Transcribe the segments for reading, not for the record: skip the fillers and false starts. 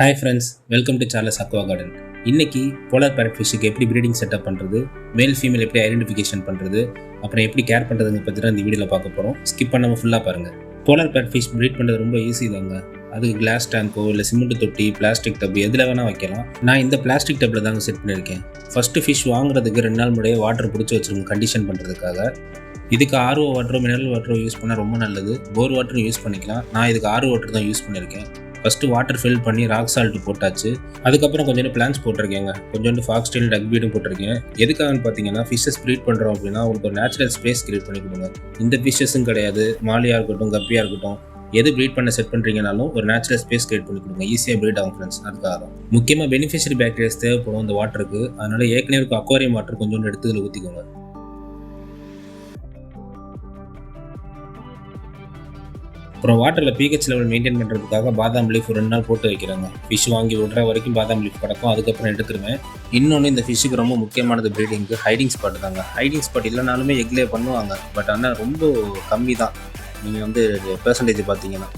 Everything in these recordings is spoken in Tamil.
Hi friends, welcome to Charles Aqua garden. இன்னைக்கு போலார் பேரட் ஃபிஷ்ஷுக்கு எப்படி ப்ரீடிங் செட்டப் பண்ணுறது, மேல் ஃபீமேல் எப்படி ஐடென்டிஃபிகேஷன் பண்ணுறது, அப்புறம் எப்படி கேர் பண்ணுறதுங்க பற்றி தான் இந்த வீடியோவில் பார்க்க போகிறோம். ஸ்கிப் பண்ணாமல் ஃபுல்லாக பாருங்கள். போலார் பேரட் ஃபிஷ் ப்ரீட் பண்ணுறது ரொம்ப ஈஸி தாங்க. அதுக்கு கிளாஸ் டேங்கோ இல்லை சிமெண்ட் தொட்டி, பிளாஸ்டிக் டப் எதில் வேணால் வைக்கலாம். நான் இந்த பிளாஸ்டிக் டப்பில் தாங்க செட் பண்ணியிருக்கேன். ஃபஸ்ட்டு ஃபிஷ் வாங்குறதுக்கு 2 நாள் முன்னாடியே வாட்டர் பிடிச்சி வச்சுருங்க கண்டிஷன் பண்ணுறதுக்காக. இதுக்கு ஆர்ஓ வாட்டரோ மினரல் வாட்டரோ யூஸ் பண்ணால் ரொம்ப நல்லது. போர் வாட்டரும் யூஸ் பண்ணிக்கலாம். நான் இதுக்கு ஆர்ஓ வாட்டர் தான் யூஸ் பண்ணியிருக்கேன். ஃபஸ்ட்டு வாட்டர் ஃபில் பண்ணி ராக் சால்ட்டு போட்டாச்சு. அதுக்கப்புறம் கொஞ்சோண்டு பிளான்ஸ் போட்டிருக்கேங்க. கொஞ்சோண்டு ஃபாக்ஸ்டெயில் டக் பீடும் போட்டிருக்கேன். எதுக்காகன்னு பார்த்தீங்கன்னா, ஃபிஷ்ஷஸ் ப்ரீட் பண்ணுறோம் அப்படின்னா உங்களுக்கு ஒரு நேச்சுரல் ஸ்பேஸ் கிரியேட் பண்ணி கொடுங்க. இந்த ஃபிஷ்ஷஸும் கிடையாது, மாலியாக இருக்கட்டும், கப்பியாக இருக்கட்டும், எது ப்ரீட் பண்ண செட் பண்ணுறீங்கனாலும் ஒரு நேச்சுரல் ஸ்பேஸ் கிரியேட் பண்ணி கொடுங்க. ஈஸியாக ப்ரீட் ஆகும் ஃப்ரெண்ட்ஸ். அதுக்காக தான் முக்கியமாக பெனிஃபிஷியரி பாக்டீரியாஸ் தேவைப்படும் இந்த வாட்டருக்கு. அதனால் ஏற்கனவே இருக்க அக்வாரியம் வாட்டர் கொஞ்சோண்டு எடுத்து இதில் ஊற்றிக்கோங்க. அப்புறம் வாட்டரில் pH லெவல் மெயின்டைன் பண்ணுறதுக்காக பாதாம் லீஃப் 2 நாள் போட்டு வைக்கிறாங்க. ஃபிஷ் வாங்கி விடுற வரைக்கும் பாதாம் லீஃப் கிடக்கும். அதுக்கப்புறம் எடுத்துருவேன். இன்னொன்று, இந்த ஃபிஷ்ஷுக்கு ரொம்ப முக்கியமானது ப்ரீடிங்க்கு ஹைடிங் ஸ்பாட் தாங்க. ஹைடிங் ஸ்பாட் இல்லைனாலுமே எக்லே பண்ணுவாங்க. பட் ஆனால் ரொம்ப கம்மி தான். நீங்கள் வந்து பெர்சன்டேஜ் பார்த்தீங்கன்னா,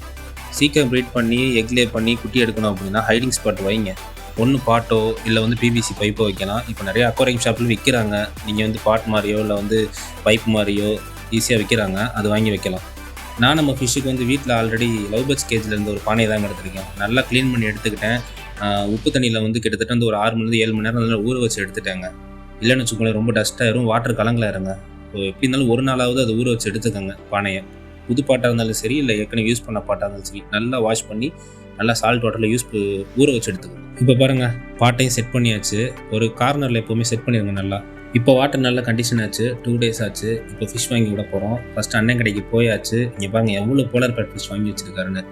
சீக்கிரம் ப்ரீட் பண்ணி எக்லே பண்ணி குட்டி எடுக்கணும் அப்படின்னா ஹைடிங் ஸ்பாட் வைங்க. ஒன்று பாட்டோ இல்லை வந்து பிவிசி பைப்போ வைக்கலாம். இப்போ நிறைய அக்வாரியம் ஷாப்பில் விற்கிறாங்க. நீங்கள் வந்து பாட் மாதிரியோ இல்லை வந்து பைப் மாதிரியோ ஈஸியாக விற்கிறாங்க. அது வாங்கி வைக்கலாம். நான் நம்ம ஃபிஷ்ஷுக்கு வந்து வீட்டில் ஆல்ரெடி லவ் பேர்ட்ஸ் கேஜ்லேருந்து ஒரு பானையை தான் எடுத்துருக்கேன். நல்லா க்ளீன் பண்ணி எடுத்துக்கிட்டேன். உப்பு தண்ணியில் வந்து கிட்டத்தட்ட வந்து ஒரு 6 மணி 7 மணி நேரம் நல்லா ஊற வச்சு எடுத்துட்டாங்க. இல்லைன்னு வச்சுக்கோங்களேன், ரொம்ப டஸ்ட்டாயிரும், வாட்டர் கலங்கலாயிருங்க. எப்படி இருந்தாலும் ஒரு நாளாவது அதை ஊற வச்சு எடுத்துக்கோங்க பானையை. புது பாட்டாக இருந்தாலும் சரி, இல்லை ஏற்கனவே யூஸ் பண்ண பாட்டாக இருந்தாலும் சரி, நல்லா வாஷ் பண்ணி நல்லா சால்ட் வாட்டரில் ஊற வச்சு எடுத்துக்கோங்க. இப்போ பாருங்கள், பாட்டையும் செட் பண்ணியாச்சு. ஒரு கார்னரில் எப்போவுமே செட் பண்ணிடுங்க நல்லா. இப்போ வாட்டர் நல்ல கண்டிஷன் ஆச்சு. 2 டேஸ் ஆச்சு. இப்போ ஃபிஷ் வாங்கி விட போகிறோம். ஃபஸ்ட்டு அண்ணன் கடைக்கு போயாச்சு. இங்கே பாருங்கள் எவ்வளோ போலார் பேரட் ஃபிஷ் வாங்கி வச்சுருக்காருன்னு.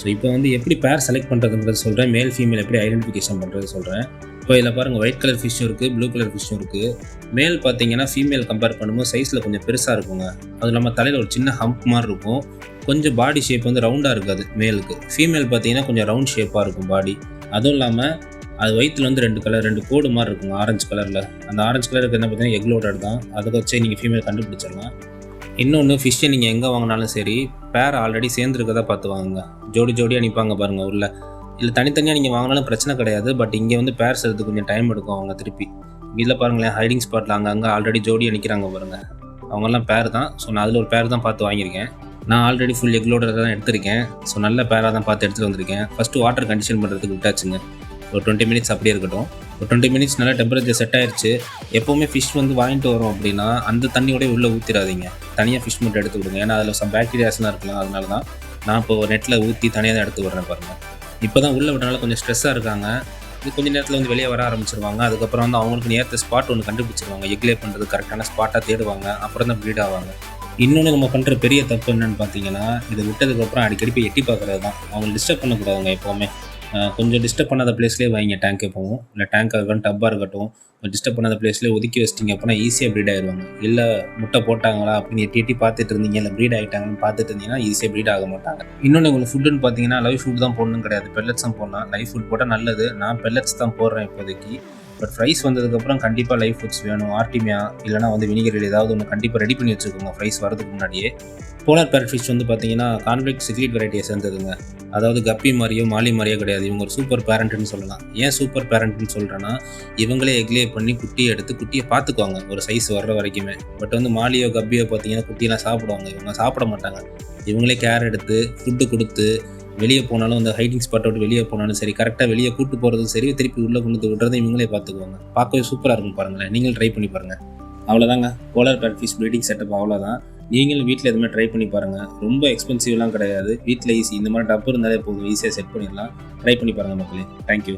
ஸோ இப்போ வந்து எப்படி பேர் செலக்ட் பண்ணுறதுன்றது சொல்கிறேன். மேல் ஃபீமேல் எப்படி ஐடென்டிஃபிகேஷன் பண்ணுறது சொல்கிறேன். இப்போ இதில் பாருங்கள், ஒயிட் கலர் ஃபிஷ்ஷும் இருக்குது, ப்ளூ கலர் ஃபிஷ்ஷும் இருக்குது. மேல் பார்த்தீங்கன்னா ஃபீமேல் கம்பேர் பண்ணும்போது சைஸில் கொஞ்சம் பெருசாக இருக்குங்க. அது நம்ம தலையில் ஒரு சின்ன ஹம்ப் மாதிரி இருக்கும். கொஞ்சம் பாடி ஷேப் வந்து ரவுண்டாக இருக்காது மேலுக்கு. ஃபீமேல் பார்த்தீங்கன்னா கொஞ்சம் ரவுண்ட் ஷேப்பாக இருக்கும் பாடி. அதுவும் இல்லாமல் அது வயிற்றில் வந்து 2 கோடு மாதிரி இருக்குங்க, ஆரஞ்சு கலரில். அந்த ஆரஞ்சு கலருக்கு என்ன பார்த்தீங்கன்னா எக்லோடட் தான். அதை வச்சே நீங்கள் ஃபீமேல் கண்டுபிடிச்சிடலாம். இன்னொன்று, ஃபிஷ்ஷை நீங்கள் எங்கே வாங்கினாலும் சரி, பேர் ஆல்ரெடி சேர்ந்துருக்கதா பார்த்து வாங்குங்க. ஜோடியாக நிற்பாங்க பாருங்கள் உள்ள. இல்லை தனித்தனியாக நீங்கள் வாங்கினாலும் பிரச்சனை கிடையாது. பட் இங்கே வந்து பேர் சேர்த்து கொஞ்சம் டைம் எடுக்கும் அவங்க திருப்பி. இதில் பாருங்களேன், ஹைடிங் ஸ்பாட்டில் அங்கே ஆல்ரெடி ஜோடியாக நிற்கிறாங்க பாருங்கள். அவங்கெல்லாம் பேர் தான். ஸோ நான் அதில் ஒரு பேர் தான் பார்த்து வாங்கியிருக்கேன். நான் ஆல்ரெடி ஃபுல் எக்லோடர் தான் எடுத்திருக்கேன். ஸோ நல்ல பேராக தான் பார்த்து எடுத்துகிட்டு வந்திருக்கேன். ஃபஸ்ட்டு வாட்டர் கண்டிஷன் பண்ணுறதுக்கு விட்டாச்சுங்க. ஒரு 20 மினிட்ஸ் அப்படியே இருக்கட்டும். ஒரு 20 மினிட்ஸ் நல்லா டெம்பரேச்சர் செட் ஆயிடுச்சு. எப்போவுமே ஃபிஷ் வந்து வாங்கிட்டு வரோம் அப்படின்னா அந்த தண்ணியோடய உள்ளே ஊற்றிடாதீங்க. தனியாக ஃபிஷ் மட்டும் எடுத்து விடுங்க. ஏன்னா அதில் சம் பாக்டீரியாஸ்லாம் இருக்கலாம். அதனால தான் நான் இப்போ நெட்டில் ஊற்றி தனியாக தான் எடுத்து விட்றேன் பாருங்கள். இப்போ தான் உள்ளே விட்டனால கொஞ்சம் ஸ்ட்ரெஸ்ஸாக இருக்காங்க. இது கொஞ்சம் நேரத்தில் வந்து வெளியே வர ஆரம்பிச்சிருவாங்க. அதுக்கப்புறம் வந்து அவங்களுக்கு ஏற்ற ஸ்பாட் ஒன்று கண்டுபிடிச்சிருவாங்க. எக்லே பண்ணுறது கரெக்டான ஸ்பாட்டாக தேடுவாங்க. அப்புறம் தான் ப்ரீட் ஆவாங்க. இன்னொன்று நம்ம பண்ணுற பெரிய தப்பு என்னென்னு பார்த்தீங்கன்னா, இதை விட்டதுக்கப்புறம் அடிக்கடி போய் எட்டி பார்க்குறது தான். அவங்களை டிஸ்டர்ப் பண்ணக்கூடாதுங்க எப்போவுமே. கொஞ்சம் டிஸ்டர்ப் பண்ணாத பிளேஸ்லேயே வைங்க. டேங்க் எப்பவும் இல்லை டேங்காக இருக்கட்டும், டப்பாக இருக்கட்டும், டிஸ்டர்ப் பண்ணாத பிளேஸ்லேயே ஒதுக்கி வச்சிட்டிங்க அப்படின்னா ஈஸியாக ப்ரீட் ஆயிடுவாங்க. இல்லை முட்டை போட்டாங்களா அப்படின்னு எட்டி பார்த்துட்டு இருந்தீங்க, இல்லை ப்ரீட் ஆகிட்டாங்கன்னு பார்த்துட்டு இருந்தீங்கன்னா ஈஸியாக ப்ரீட் ஆக மாட்டாங்க. இன்னொன்று, உங்களுக்கு ஃபுட்டுன்னு பார்த்தீங்கன்னா லைவ் ஃபுட் தான் போடணும் கிடையாது, பெல்லட்ஸும் போடலாம். லைவ் ஃபுட் போட்டால் நல்லது. நான் பெல்லட்ஸ் தான் போடுறேன் இப்போதைக்கு. பட் ஃப்ரைஸ் வந்ததுக்கப்புறம் கண்டிப்பாக லைவ் ஃபுட்ஸ் வேணும். ஆர்டிமியா இல்லைனா வந்து வினிகரில் ஏதாவது ஒன்று கண்டிப்பாக ரெடி பண்ணி வச்சுக்கோங்க ஃப்ரைஸ் வரதுக்கு முன்னாடியே. போலார் பேரட் ஃபிஷ் வந்து பார்த்தீங்கன்னா கான்ஃப்ளிக்ட் சிக்லிட் வெரைட்டியை சேர்ந்ததுங்க. அதாவது கப்பி மாதிரியோ மாலி மாதிரியோ கிடையாது. இவங்க ஒரு சூப்பர் பேரண்ட்னு சொல்லலாம். ஏன் சூப்பர் பேரண்ட்னு சொல்கிறேன்னா, இவங்களே எக்லே பண்ணி குட்டியை எடுத்து குட்டியை பார்த்துக்குவாங்க ஒரு சைஸ் வர்ற வரைக்குமே. பட் வந்து மாலியோ கப்பியோ பார்த்தீங்கன்னா குட்டியெல்லாம் சாப்பிடுவாங்க, இவங்க சாப்பிட மாட்டாங்க. இவங்களே கேர் எடுத்து ஃபுட்டு கொடுத்து வெளியே போனாலும் அந்த ஹைடிங் ஸ்பாட்டை விட்டு வெளியே போனாலும் சரி, கரெக்டாக வெளியே கூட்டு போகிறதும் சரி, திருப்பி உள்ளே கொண்டு விடுறதை இவங்களே பார்த்துக்குவாங்க. பார்க்கவே சூப்பராக இருக்கும் பாருங்களேன். நீங்களும் ட்ரை பண்ணி பாருங்கள். அவ்வளோதாங்க, polar farad fish breeding setup அவ்வளோதான். நீங்களும் வீட்டில் எதுவுமே ட்ரை பண்ணி பாருங்கள். ரொம்ப எக்ஸ்பென்சிவ்லாம் கிடையாது. வீட்டில் ஈஸி. இந்த மாதிரி டப்பு இருந்தாலே போதும், ஈஸியாக செட் பண்ணிடலாம். ட்ரை பண்ணி பாருங்கள் மக்களே. தேங்க்யூ.